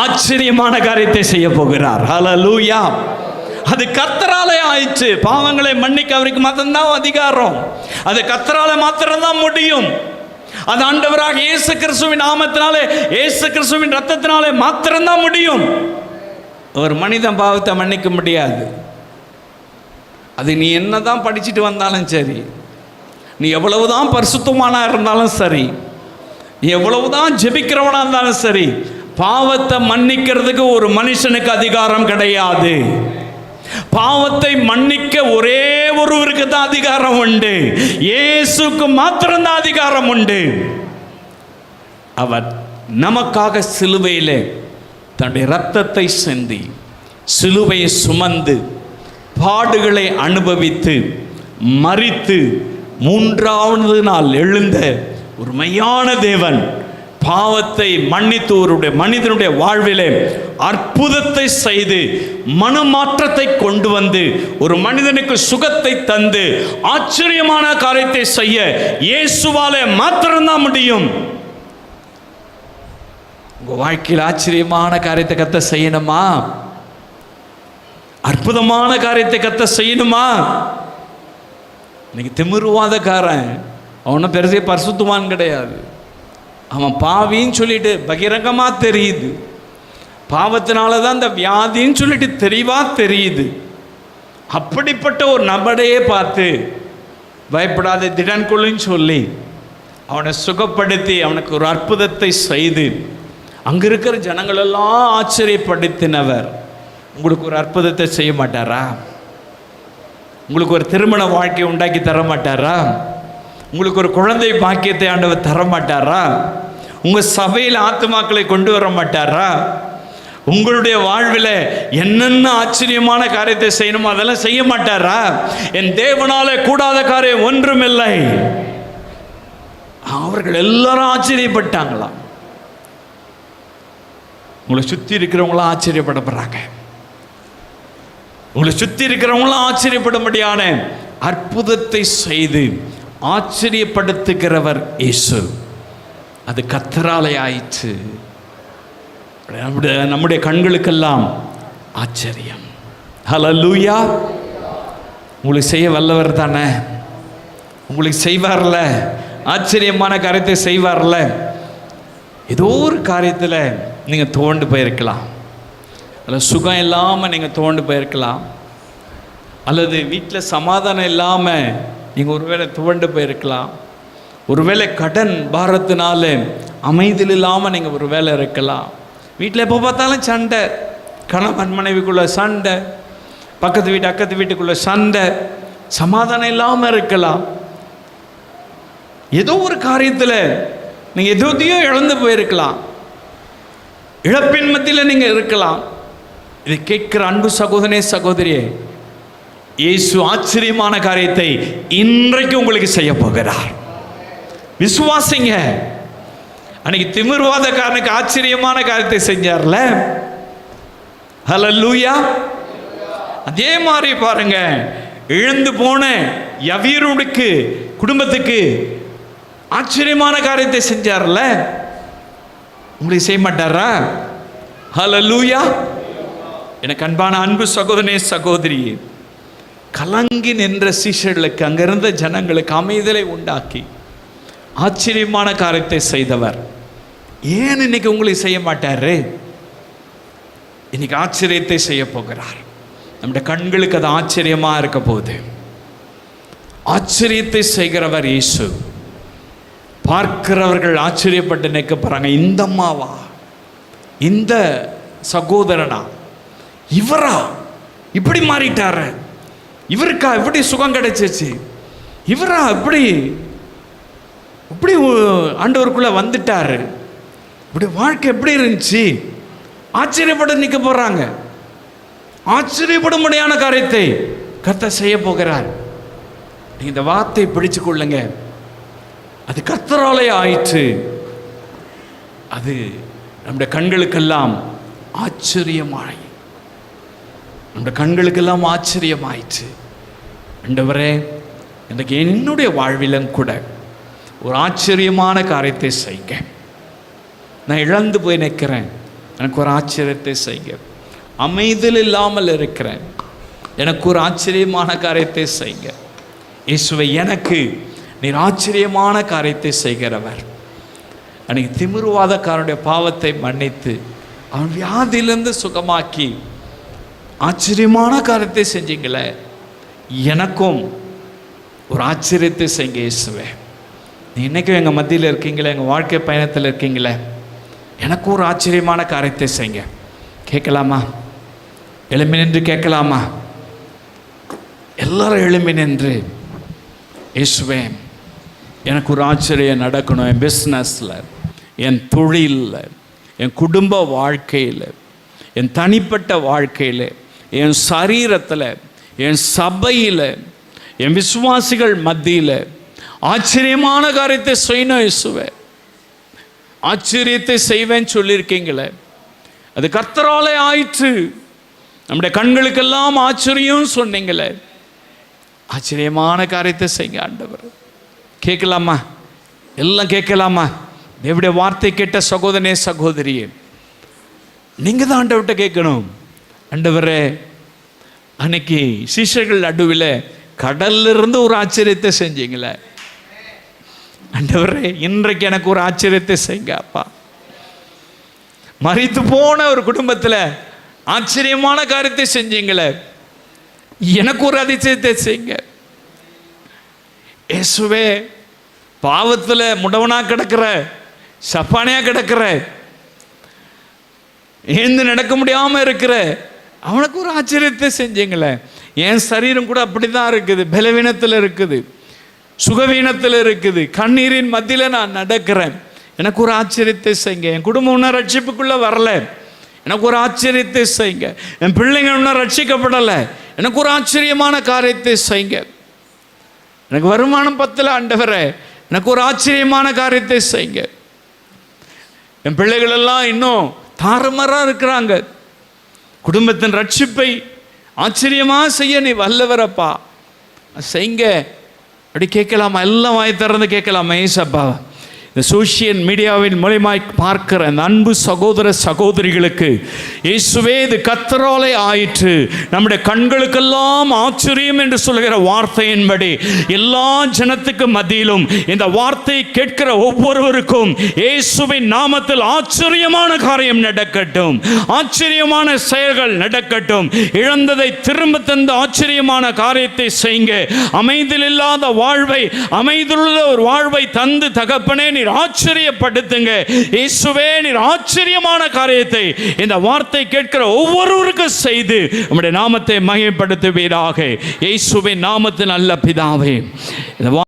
ஆச்சரியமான காரியத்தை செய்ய போகிறார். ஹல்லேலூயா. அது கர்த்தராலே ஆயிற்று. பாவங்களை மன்னிக்க அவருக்கு மாத்திரம்தான் அதிகாரம், அது கர்த்தராலே மாத்திரம்தான் முடியும். அது ஆண்டவராக இயேசு கிறிஸ்துவின் நாமத்தினாலே, இயேசு கிறிஸ்துவின் ரத்தத்தினாலே மாத்திரம்தான் முடியும். ஒரு மனிதன் பாவத்தை மன்னிக்க முடியாது. அது நீ என்னதான் படிச்சுட்டு வந்தாலும் சரி, நீ எவ்வளவுதான் பரிசுத்தமானா இருந்தாலும் சரி, நீ எவ்வளவுதான் ஜெபிக்கிறவனா இருந்தாலும் சரி, பாவத்தை மன்னிக்கிறதுக்கு ஒரு மனுஷனுக்கு அதிகாரம் கிடையாது. பாவத்தை மன்னிக்க ஒரே ஒருவருக்கு தான் அதிகாரம் உண்டு, இயேசுக்கு மாத்திரம்தான் அதிகாரம் உண்டு. அவர் நமக்காக சிலுவையிலே தன்னுடைய இரத்தத்தை சிந்தி, சிலுவையை சுமந்து, பாடுகளை அனுபவித்து, மரித்து, 3வது நாள் எழுந்த ஒரு மெய்யான தேவன், பாவத்தை மன்னித்து ஒரு மனிதனுடைய வாழ்விலே அற்புதத்தை செய்து மனமாற்றத்தை கொண்டு வந்து ஒரு மனிதனுக்கு சுகத்தை தந்து ஆச்சரியமான காரியத்தை செய்ய இயேசுவாலே மாத்திரம்தான் முடியும். உங்க வாழ்க்கையில் ஆச்சரியமான காரியத்தை கர்த்தர் செய்யணுமா? அற்புதமான காரியத்தை கர்த்தர் செய்யணுமா? இன்னைக்கு திமிருவாதக்காரன் அவனும் பெருசே பரிசுத்தவான் கிடையாது. அவன் பாவின்னு சொல்லிட்டு பகிரங்கமா தெரியுது. பாவத்தினால தான் இந்த வியாதின்னு சொல்லிட்டு தெளிவா தெரியுது. அப்படிப்பட்ட ஒரு நபரையே பார்த்து பயப்படாத திடன் கொள்ளுன்னு சொல்லி அவனை சுகப்படுத்தி அவனுக்கு ஒரு அற்புதத்தை செய்து அங்க இருக்கிற ஜனங்களெல்லாம் ஆச்சரியப்படுத்தினவர் உங்களுக்கு ஒரு அற்புதத்தை செய்ய மாட்டாரா? உங்களுக்கு ஒரு திருமண வாழ்க்கையை உண்டாக்கி தர மாட்டாரா? உங்களுக்கு ஒரு குழந்தை பாக்கியத்தை ஆண்டவர் தர மாட்டாரா? உங்க சபையில் ஆத்துமாக்களை கொண்டு வர மாட்டாரா? உங்களுடைய வாழ்வில் என்னென்ன ஆச்சரியமான காரியத்தை செய்யணுமோ அதெல்லாம் செய்ய மாட்டாரா? என் தேவனாலே கூடாத காரியம் ஒன்றுமில்லை. அவர்கள் எல்லாரும் ஆச்சரியப்பட்டாங்களாம். உங்களை சுற்றி இருக்கிறவங்களாம் ஆச்சரியப்படப்படுறாங்க. உங்களை சுற்றி இருக்கிறவங்களாம் ஆச்சரியப்படும்படியான அற்புதத்தை செய்து ஆச்சரியப்படுத்துகிறவர் இயேசு. அது கர்த்தராலே ஆயிற்று. நம்முடைய கண்களுக்கெல்லாம் ஆச்சரியம். ஹல்லேலூயா. உங்களுக்கு செய்ய வல்லவர் தானே, உங்களுக்கு செய்வார்ல, ஆச்சரியமான காரியத்தை செய்வார்ல. ஏதோ ஒரு காரியத்தில் நீங்கள் துவண்டு போயிருக்கலாம், அல்லது சுகம் இல்லாமல் நீங்கள் துவண்டு போயிருக்கலாம், அல்லது வீட்டில் சமாதானம் இல்லாமல் நீங்கள் ஒருவேளை துவண்டு போயிருக்கலாம், ஒருவேளை கடன் பாரத்தினால அமைதியில் இல்லாமல் நீங்கள் ஒரு வேலை இருக்கலாம். வீட்டில் எப்போ பார்த்தாலும் சண்டை, கணவன் மனைவிக்குள்ள சண்டை, பக்கத்து வீட்டு அக்கத்து வீட்டுக்குள்ள சண்டை, சமாதானம் இல்லாமல் இருக்கலாம். ஏதோ ஒரு காரியத்தில் நீங்கள் எதோதையோ இழந்து போயிருக்கலாம், இழப்பின் மத்தியில் நீங்கள் இருக்கலாம். இதை கேட்கிற அன்பு சகோதரனே சகோதரியே, இயேசு ஆச்சரியமான காரியத்தை இன்றைக்கு உங்களுக்கு செய்ய போகிறார். விசுவாசிங்க. அன்னைக்கு திமிர்வாதக்காரனுக்கு ஆச்சரியமான காரியத்தை செஞ்சார்ல, ஹல்லேலூயா. அதே மாதிரி பாருங்க, இழந்து போன யவீருனுக்கு குடும்பத்துக்கு ஆச்சரியமான காரியத்தை செஞ்சார்ல, உங்களுக்கு செய்ய மாட்டாரா? ஹல்லேலூயா. எனக்கு அன்பான அன்பு சகோதரனே சகோதரியே, கலங்கி நின்ற சீஷர்களுக்கு, அங்கிருந்த ஜனங்களுக்கு அமைதலை உண்டாக்கி ஆச்சரியமான காரியத்தை செய்தவர் ஏன் இன்னைக்கு உங்களுக்கு செய்ய மாட்டாரு? இன்னைக்கு ஆச்சரியத்தை செய்ய போகிறார். நம்முடைய கண்களுக்கு அது ஆச்சரியமா இருக்க போகுது. ஆச்சரியத்தை செய்கிறவர் இயேசு. பார்க்கிறவர்கள் ஆச்சரியப்பட்டு நிற்க போறாங்க. இந்த அம்மாவா, இந்த சகோதரனா, இவரா இப்படி மாறிட்டாரு, இவருக்கா இப்படி சுகம் கிடைச்சிச்சு, இவரா இப்படி இப்படி ஆண்டவருக்குள்ள வந்துட்டாரு, இப்படி வாழ்க்கை எப்படி இருந்துச்சு, ஆச்சரியப்பட்டு நிற்க போறாங்க. ஆச்சரியப்படும்படியான காரியத்தை கர்த்தர் செய்ய போகிறார். இந்த வார்த்தை பிடிச்சு கொள்ளுங்க. அது கர்த்தராலே ஆயிற்று. அது நம்முடைய கண்களுக்கெல்லாம் ஆச்சரியமாய், நம்முடைய கண்களுக்கெல்லாம் ஆச்சரியமாயிற்று. ஆண்டவரே, இன்றைக்கு என்னுடைய வாழ்விலும் கூட ஒரு ஆச்சரியமான காரியத்தை செய்க. நான் இழந்து போய் நிற்கிறேன், எனக்கு ஒரு ஆச்சரியத்தை செய்க. அமைதல் இல்லாமல் இருக்கிறேன், எனக்கு ஒரு ஆச்சரியமான காரியத்தை செய்க. இயேசுவை, எனக்கு நீர் ஆச்சரியமான காரியத்தை செய்கிறவர். அன்னைக்கு திமிர்வாதக்காரனுடைய பாவத்தை மன்னித்து அவன் வியாதியிலிருந்து சுகமாக்கி ஆச்சரியமான காரியத்தை செஞ்சீங்களே, எனக்கும் ஒரு ஆச்சரியத்தை செய்ங்க இயேசுவே. நீ இன்றைக்கும் எங்கள் மத்தியில் இருக்கீங்களே, எங்கள் வாழ்க்கை பயணத்தில் இருக்கீங்களே, எனக்கும் ஒரு ஆச்சரியமான காரியத்தை செய்ங்க. கேட்கலாமா? எழும்பி நின்று கேட்கலாமா? எல்லாரும் எழும்பி நின்று, இயேசுவே, எனக்கு ஒரு ஆச்சரியம் நடக்கணும். என் பிஸ்னஸில், என் தொழிலில், என் குடும்ப வாழ்க்கையில், என் தனிப்பட்ட வாழ்க்கையில், என் சரீரத்தில், என் சபையில், என் விசுவாசிகள் மத்தியில் ஆச்சரியமான காரியத்தை செய்யணும் இயேசுவே. ஆச்சரியத்தை செய்வேன் சொல்லியிருக்கீங்களே, அது கர்த்தராலே ஆயிற்று. நம்முடைய கண்களுக்கெல்லாம் ஆச்சரியம் சொன்னீங்களே, ஆச்சரியமான காரியத்தை செய்யுங்க ஆண்டவர். கேட்கலாமா? எல்லாம் கேட்கலாமா? தேவனுடைய வார்த்தை கேட்ட சகோதரனே சகோதரியே, நீங்கள் தான் ஆண்டவர்கிட்ட கேட்கணும். ஆண்டவரே, அன்னைக்கு சீஷர்கள் நடுவில் கடல்ல இருந்து ஒரு ஆச்சரியத்தை செஞ்சீங்களே, ஆண்டவரே இன்றைக்கு எனக்கு ஒரு ஆச்சரியத்தை செய்யுங்க அப்பா. மரித்து போன ஒரு குடும்பத்தில் ஆச்சரியமான காரியத்தை செஞ்சீங்களே, எனக்கு ஒரு அதிசயத்தை செய்யுங்க இயேசுவே. பாவத்தில் முடவனா கிடக்கிற, சப்பானியா கிடக்கிற, எழுந்து நடக்க முடியாமல் இருக்கிற அவனுக்கு ஒரு ஆச்சரியத்தை செஞ்சீங்களே. என் சரீரம் கூட அப்படி தான் இருக்குது, பலவீனத்தில் இருக்குது, சுகவீனத்தில் இருக்குது, கண்ணீரின் மத்தியில் நான் நடக்கிறேன், எனக்கு ஒரு ஆச்சரியத்தை செய்யுங்க. என் குடும்பம் இன்னும் ரட்சிப்புக்குள்ளே வரல, எனக்கு ஒரு ஆச்சரியத்தை செய்யுங்க. என் பிள்ளைங்க இன்னும் ரட்சிக்கப்படலை, எனக்கு ஒரு ஆச்சரியமான காரியத்தை செய்யுங்க. எனக்கு வருமானம் பத்தல ஆண்டவரே, எனக்கு ஒரு ஆச்சரியமான காரியத்தை செய்யுங்க. என் பிள்ளைகள் எல்லாம் இன்னும் தாறுமாறாக இருக்கிறாங்க, குடும்பத்தின் ரட்சிப்பை ஆச்சரியமாக செய்ய நீ வல்லவரப்பா, செய்யுங்க. அப்படி கேட்கலாமா? எல்லாம் வாய் திறந்து கேட்கலாமா? ஏசப்பா, இந்த சோஷியல் மீடியாவின் மூலமாய் பார்க்கிற அந்த அன்பு சகோதர சகோதரிகளுக்கு இயேசுவே இது கர்த்தராலே ஆயிற்று, நம்முடைய கண்களுக்கெல்லாம் ஆச்சரியம் என்று சொல்கிற வார்த்தையின்படி எல்லா ஜனத்துக்கு மத்தியிலும் இந்த வார்த்தையை கேட்கிற ஒவ்வொருவருக்கும் இயேசுவின் நாமத்தில் ஆச்சரியமான காரியம் நடக்கட்டும், ஆச்சரியமான செயல்கள் நடக்கட்டும். இழந்ததை திரும்ப தந்த ஆச்சரியமான காரியத்தை செய்யுங்க. அமைதியில் இல்லாத வாழ்வை அமைதியுள்ள ஒரு வாழ்வை தந்து தகப்பனே நீர் ஆச்சரியப்படுத்துங்க. இயேசுவே நீர் ஆச்சரியமான காரியத்தை இந்த வார்த்தை கேட்கிற ஒவ்வொருவருக்கும் செய்து உம்முடைய நாமத்தை மகிமைப்படுத்துவீராக. இயேசுவின் நாமத்தில் நல்ல பிதாவே.